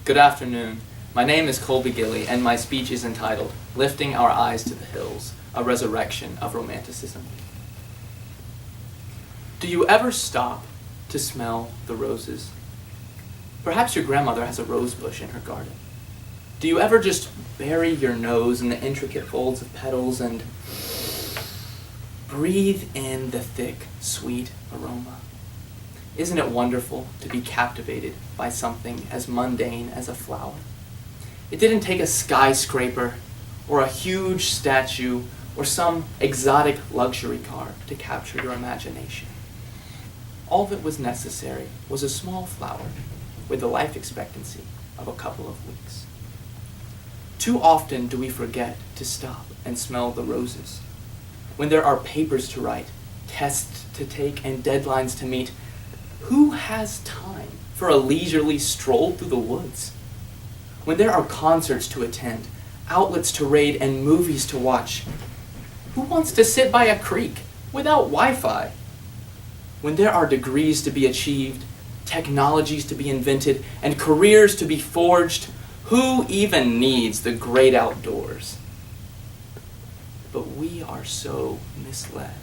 Good afternoon. My name is Colby Gilley, and my speech is entitled, Lifting Our Eyes to the Hills, a Resurrection of Romanticism. Do you ever stop to smell the roses? Perhaps your grandmother has a rose bush in her garden. Do you ever just bury your nose in the intricate folds of petals and breathe in the thick, sweet aroma? Isn't it wonderful to be captivated by something as mundane as a flower? It didn't take a skyscraper or a huge statue or some exotic luxury car to capture your imagination. All that was necessary was a small flower with a life expectancy of a couple of weeks. Too often do we forget to stop and smell the roses. When there are papers to write, tests to take, and deadlines to meet, who has time for a leisurely stroll through the woods? When there are concerts to attend, outlets to raid, and movies to watch, who wants to sit by a creek without Wi-Fi? When there are degrees to be achieved, technologies to be invented, and careers to be forged, who even needs the great outdoors? But we are so misled.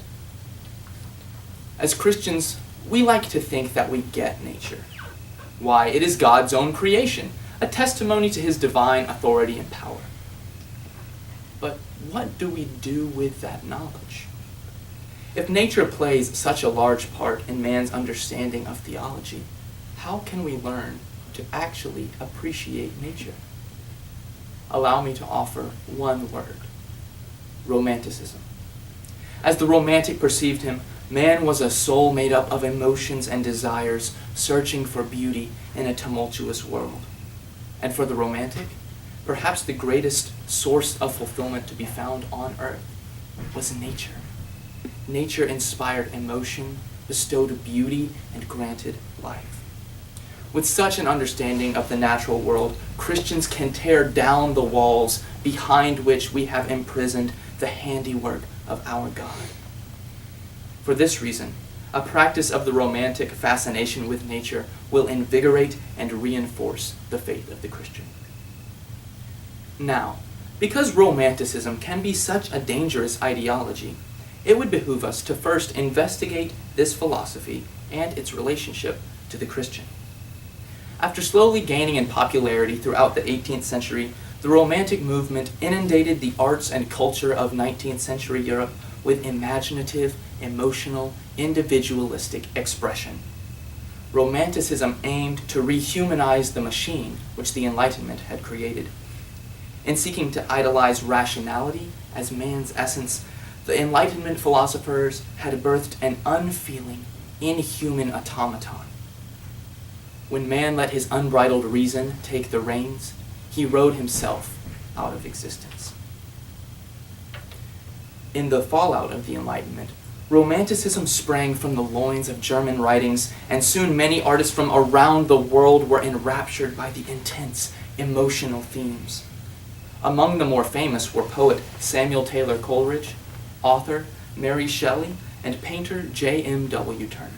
As Christians, we like to think that we get nature. Why, it is God's own creation, a testimony to his divine authority and power. But what do we do with that knowledge? If nature plays such a large part in man's understanding of theology, how can we learn to actually appreciate nature? Allow me to offer one word: romanticism. As the Romantic perceived him, man was a soul made up of emotions and desires, searching for beauty in a tumultuous world. And for the Romantic, perhaps the greatest source of fulfillment to be found on earth was nature. Nature inspired emotion, bestowed beauty, and granted life. With such an understanding of the natural world, Christians can tear down the walls behind which we have imprisoned the handiwork of our God. For this reason, a practice of the Romantic fascination with nature will invigorate and reinforce the faith of the Christian. Now, because Romanticism can be such a dangerous ideology, it would behoove us to first investigate this philosophy and its relationship to the Christian. After slowly gaining in popularity throughout the 18th century, the Romantic movement inundated the arts and culture of 19th century Europe with imaginative, emotional, individualistic expression. Romanticism aimed to rehumanize the machine which the Enlightenment had created. In seeking to idolize rationality as man's essence, the Enlightenment philosophers had birthed an unfeeling, inhuman automaton. When man let his unbridled reason take the reins, he rode himself out of existence. In the fallout of the Enlightenment, Romanticism sprang from the loins of German writings, and soon many artists from around the world were enraptured by the intense, emotional themes. Among the more famous were poet Samuel Taylor Coleridge, author Mary Shelley, and painter J.M.W. Turner.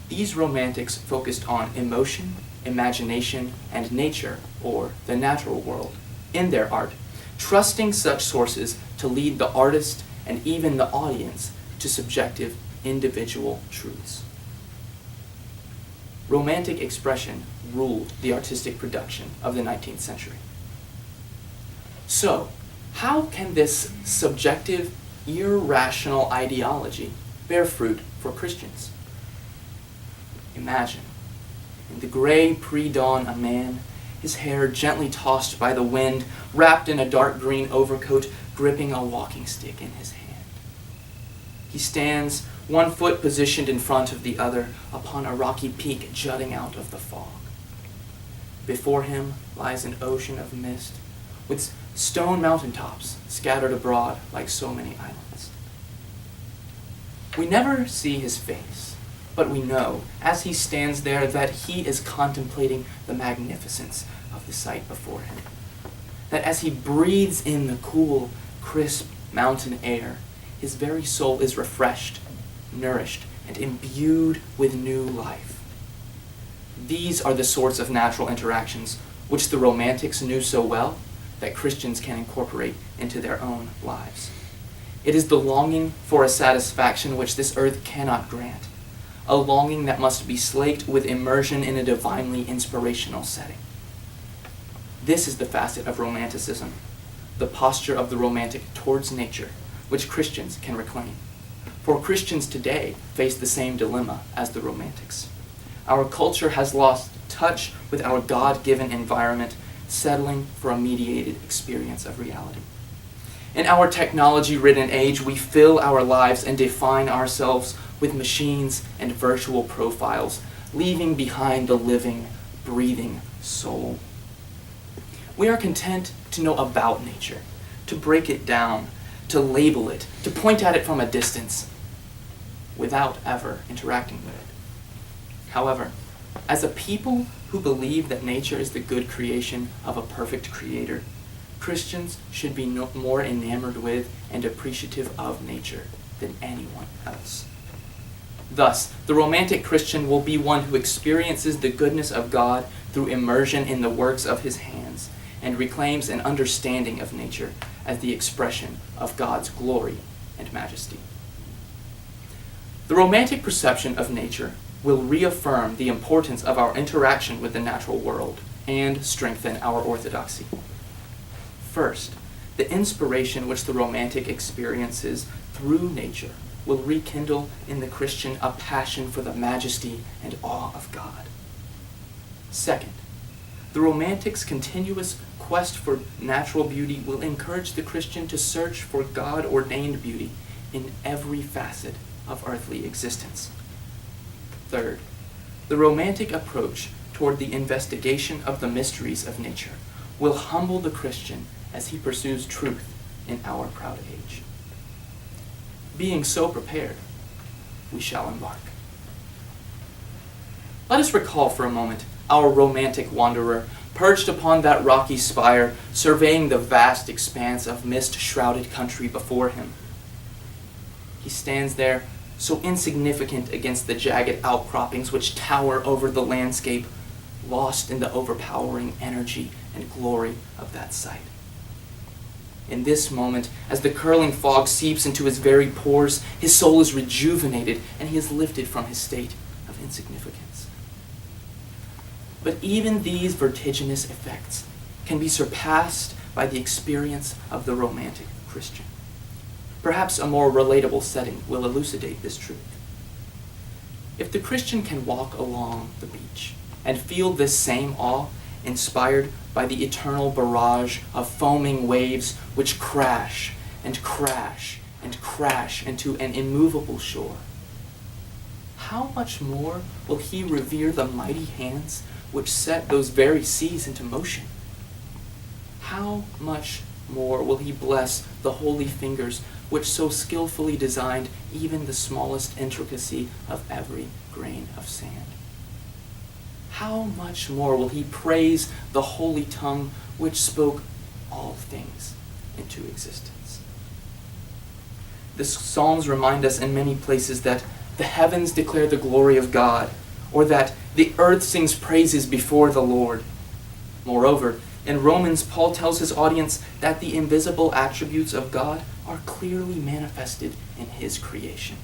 These Romantics focused on emotion, imagination, and nature, or the natural world, in their art, trusting such sources to lead the artist and even the audience to subjective, individual truths. Romantic expression ruled the artistic production of the 19th century. So, how can this subjective, irrational ideology bear fruit for Christians? Imagine, in the gray pre-dawn, a man, his hair gently tossed by the wind, wrapped in a dark green overcoat, gripping a walking stick in his hand. He stands, one foot positioned in front of the other, upon a rocky peak jutting out of the fog. Before him lies an ocean of mist, with stone mountaintops scattered abroad like so many islands. We never see his face, but we know, as he stands there, that he is contemplating the magnificence of the sight before him. That as he breathes in the cool, crisp mountain air, his very soul is refreshed, nourished, and imbued with new life. These are the sorts of natural interactions which the Romantics knew so well that Christians can incorporate into their own lives. It is the longing for a satisfaction which this earth cannot grant, a longing that must be slaked with immersion in a divinely inspirational setting. This is the facet of Romanticism, the posture of the Romantic towards nature, which Christians can reclaim. For Christians today face the same dilemma as the Romantics. Our culture has lost touch with our God-given environment, settling for a mediated experience of reality. In our technology-ridden age, we fill our lives and define ourselves with machines and virtual profiles, leaving behind the living, breathing soul. We are content to know about nature, to break it down, to label it, to point at it from a distance, without ever interacting with it. However, as a people who believe that nature is the good creation of a perfect creator, Christians should be more enamored with and appreciative of nature than anyone else. Thus, the Romantic Christian will be one who experiences the goodness of God through immersion in the works of his hands and reclaims an understanding of nature as the expression of God's glory and majesty. The Romantic perception of nature will reaffirm the importance of our interaction with the natural world and strengthen our orthodoxy. First, the inspiration which the Romantic experiences through nature will rekindle in the Christian a passion for the majesty and awe of God. Second, the Romantic's continuous quest for natural beauty will encourage the Christian to search for God-ordained beauty in every facet of earthly existence. Third, the Romantic approach toward the investigation of the mysteries of nature will humble the Christian as he pursues truth in our proud age. Being so prepared, we shall embark. Let us recall for a moment our Romantic wanderer, perched upon that rocky spire, surveying the vast expanse of mist-shrouded country before him. He stands there, so insignificant against the jagged outcroppings which tower over the landscape, lost in the overpowering energy and glory of that sight. In this moment, as the curling fog seeps into his very pores, his soul is rejuvenated and he is lifted from his state of insignificance. But even these vertiginous effects can be surpassed by the experience of the Romantic Christian. Perhaps a more relatable setting will elucidate this truth. If the Christian can walk along the beach and feel this same awe inspired by the eternal barrage of foaming waves which crash and crash and crash into an immovable shore, how much more will he revere the mighty hands which set those very seas into motion? How much more will he bless the holy fingers which so skillfully designed even the smallest intricacy of every grain of sand? How much more will he praise the holy tongue which spoke all things into existence? The Psalms remind us in many places that the heavens declare the glory of God, or that the earth sings praises before the Lord. Moreover, in Romans, Paul tells his audience that the invisible attributes of God are clearly manifested in his creation.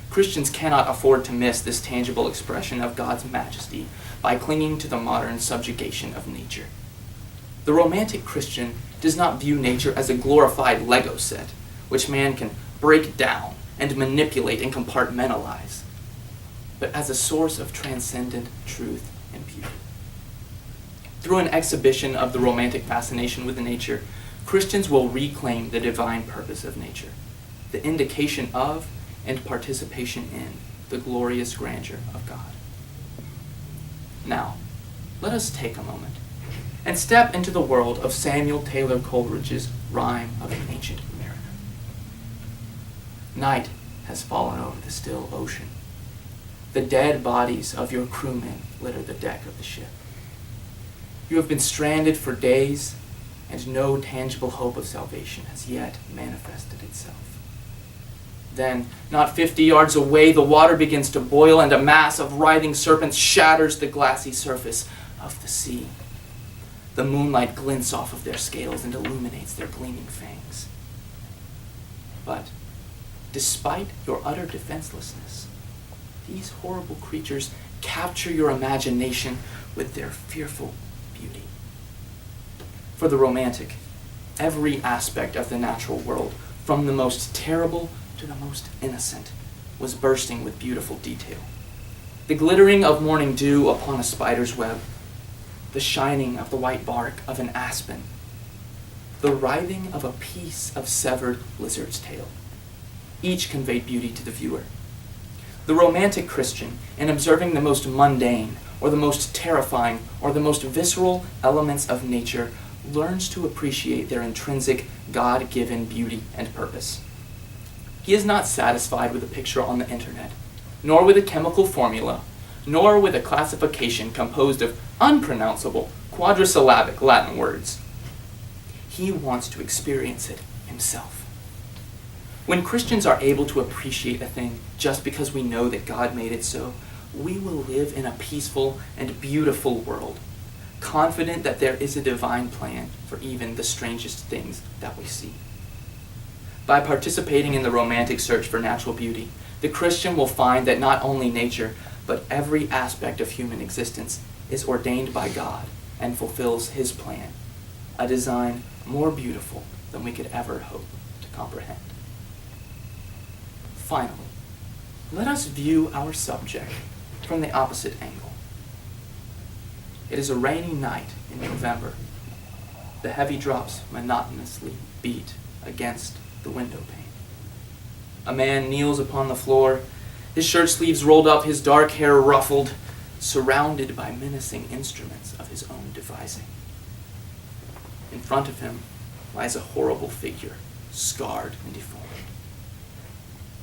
Christians cannot afford to miss this tangible expression of God's majesty by clinging to the modern subjugation of nature. The Romantic Christian does not view nature as a glorified Lego set, which man can break down and manipulate and compartmentalize, but as a source of transcendent truth and beauty. Through an exhibition of the Romantic fascination with nature, Christians will reclaim the divine purpose of nature, the indication of and participation in the glorious grandeur of God. Now, let us take a moment and step into the world of Samuel Taylor Coleridge's Rime of an Ancient Mariner. Night has fallen over the still ocean. The dead bodies of your crewmen litter the deck of the ship. You have been stranded for days, and no tangible hope of salvation has yet manifested itself. Then, not 50 yards away, the water begins to boil, and a mass of writhing serpents shatters the glassy surface of the sea. The moonlight glints off of their scales and illuminates their gleaming fangs. But, despite your utter defenselessness, these horrible creatures capture your imagination with their fearful beauty. For the romantic, every aspect of the natural world, from the most terrible to the most innocent, was bursting with beautiful detail. The glittering of morning dew upon a spider's web, the shining of the white bark of an aspen, the writhing of a piece of severed lizard's tail. Each conveyed beauty to the viewer. The romantic Christian, in observing the most mundane, or the most terrifying, or the most visceral elements of nature, learns to appreciate their intrinsic, God-given beauty and purpose. He is not satisfied with a picture on the internet, nor with a chemical formula, nor with a classification composed of unpronounceable, quadrisyllabic Latin words. He wants to experience it himself. When Christians are able to appreciate a thing just because we know that God made it so, we will live in a peaceful and beautiful world, confident that there is a divine plan for even the strangest things that we see. By participating in the romantic search for natural beauty, the Christian will find that not only nature, but every aspect of human existence is ordained by God and fulfills His plan, a design more beautiful than we could ever hope to comprehend. Finally, let us view our subject from the opposite angle. It is a rainy night in November. The heavy drops monotonously beat against the window pane. A man kneels upon the floor, his shirt sleeves rolled up, his dark hair ruffled, surrounded by menacing instruments of his own devising. In front of him lies a horrible figure, scarred and deformed.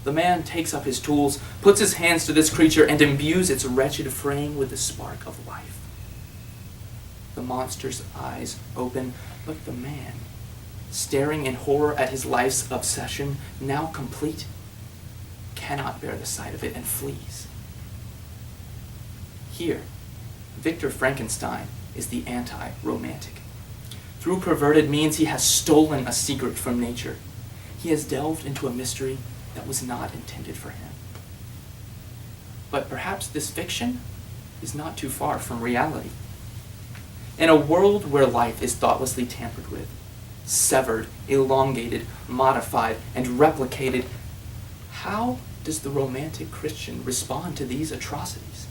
The man takes up his tools, puts his hands to this creature, and imbues its wretched frame with the spark of life. The monster's eyes open, but the man, staring in horror at his life's obsession, now complete, cannot bear the sight of it and flees. Here, Victor Frankenstein is the anti-romantic. Through perverted means, he has stolen a secret from nature. He has delved into a mystery that was not intended for him. But perhaps this fiction is not too far from reality. In a world where life is thoughtlessly tampered with, severed, elongated, modified, and replicated, how does the romantic Christian respond to these atrocities?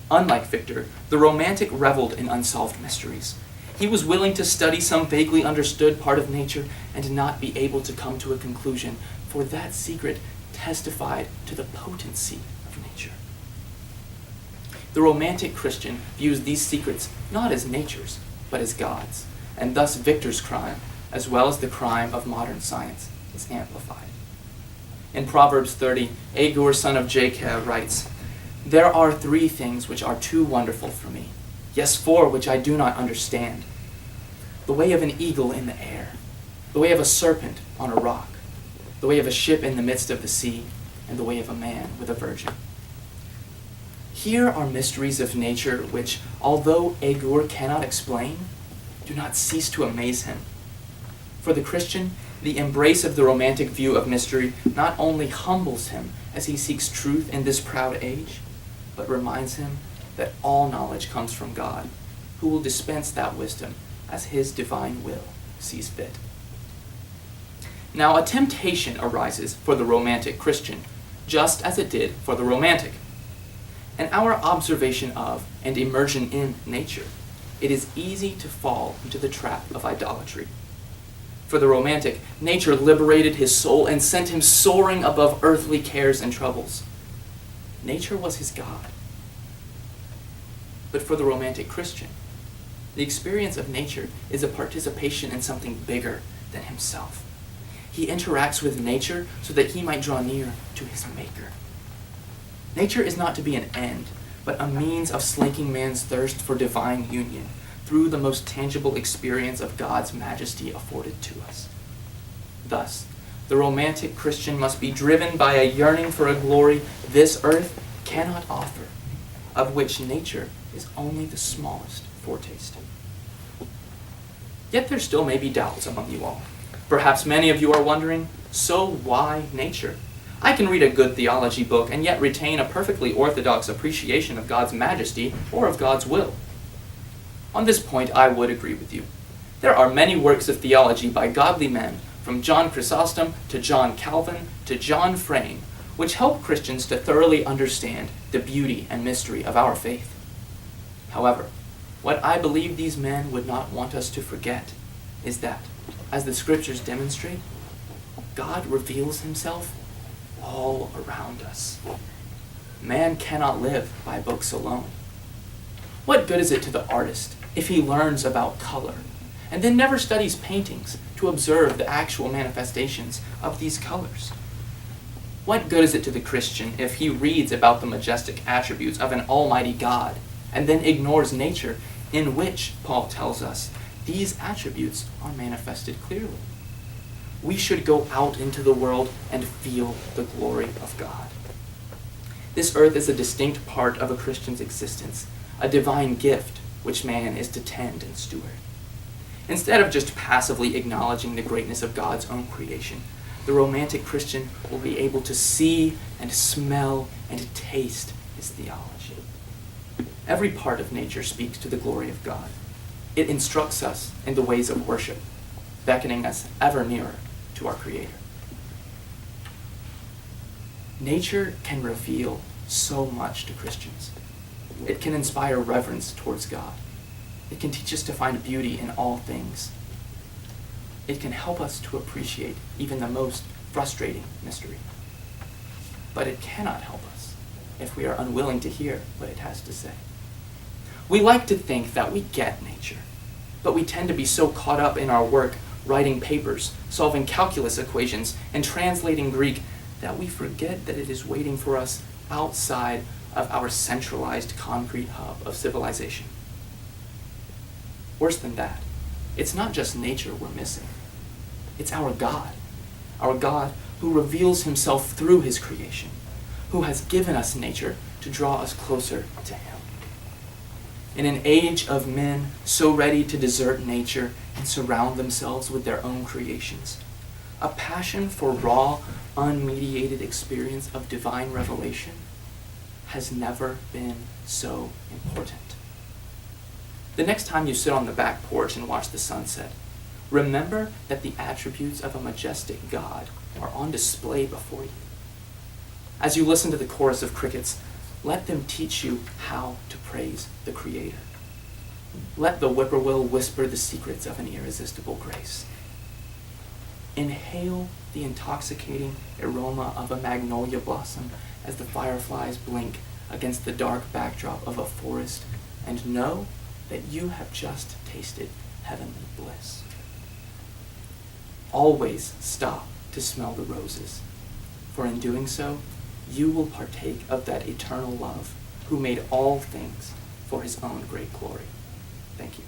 Unlike Victor, the romantic reveled in unsolved mysteries. He was willing to study some vaguely understood part of nature and not be able to come to a conclusion, for that secret testified to the potency of nature. The romantic Christian views these secrets not as nature's, but as God's, and thus Victor's crime, as well as the crime of modern science, is amplified. In Proverbs 30, Agur, son of Jacob, writes, "There are 3 things which are too wonderful for me, yes, 4 which I do not understand. The way of an eagle in the air, the way of a serpent on a rock, the way of a ship in the midst of the sea, and the way of a man with a virgin." Here are mysteries of nature which, although Agur cannot explain, do not cease to amaze him. For the Christian, the embrace of the romantic view of mystery not only humbles him as he seeks truth in this proud age, but reminds him that all knowledge comes from God, who will dispense that wisdom as His divine will sees fit. Now, a temptation arises for the romantic Christian, just as it did for the romantic. In our observation of and immersion in nature, it is easy to fall into the trap of idolatry. For the romantic, nature liberated his soul and sent him soaring above earthly cares and troubles. Nature was his God. But for the romantic Christian, the experience of nature is a participation in something bigger than himself. He interacts with nature so that he might draw near to his Maker. Nature is not to be an end, but a means of slaking man's thirst for divine union through the most tangible experience of God's majesty afforded to us. Thus, the romantic Christian must be driven by a yearning for a glory this earth cannot offer, of which nature is only the smallest foretaste. Yet there still may be doubts among you all. Perhaps many of you are wondering, so why nature? I can read a good theology book and yet retain a perfectly orthodox appreciation of God's majesty or of God's will. On this point, I would agree with you. There are many works of theology by godly men, from John Chrysostom to John Calvin to John Frame, which help Christians to thoroughly understand the beauty and mystery of our faith. However, what I believe these men would not want us to forget is that, as the Scriptures demonstrate, God reveals himself all around us. Man cannot live by books alone. What good is it to the artist if he learns about color and then never studies paintings to observe the actual manifestations of these colors? What good is it to the Christian if he reads about the majestic attributes of an almighty God and then ignores nature, in which, Paul tells us, these attributes are manifested clearly? We should go out into the world and feel the glory of God. This earth is a distinct part of a Christian's existence, a divine gift which man is to tend and steward. Instead of just passively acknowledging the greatness of God's own creation, the romantic Christian will be able to see and smell and taste his theology. Every part of nature speaks to the glory of God. It instructs us in the ways of worship, beckoning us ever nearer to our Creator. Nature can reveal so much to Christians. It can inspire reverence towards God. It can teach us to find beauty in all things. It can help us to appreciate even the most frustrating mystery. But it cannot help us if we are unwilling to hear what it has to say. We like to think that we get nature, but we tend to be so caught up in our work, writing papers, solving calculus equations, and translating Greek that we forget that it is waiting for us outside of our centralized concrete hub of civilization. Worse than that, it's not just nature we're missing. It's our God who reveals himself through his creation, who has given us nature to draw us closer to him. In an age of men so ready to desert nature and surround themselves with their own creations, a passion for raw, unmediated experience of divine revelation has never been so important. The next time you sit on the back porch and watch the sunset, remember that the attributes of a majestic God are on display before you. As you listen to the chorus of crickets, let them teach you how to praise the Creator. Let the whippoorwill whisper the secrets of an irresistible grace. Inhale the intoxicating aroma of a magnolia blossom as the fireflies blink against the dark backdrop of a forest, and know that you have just tasted heavenly bliss. Always stop to smell the roses, for in doing so, you will partake of that eternal love who made all things for his own great glory. Thank you.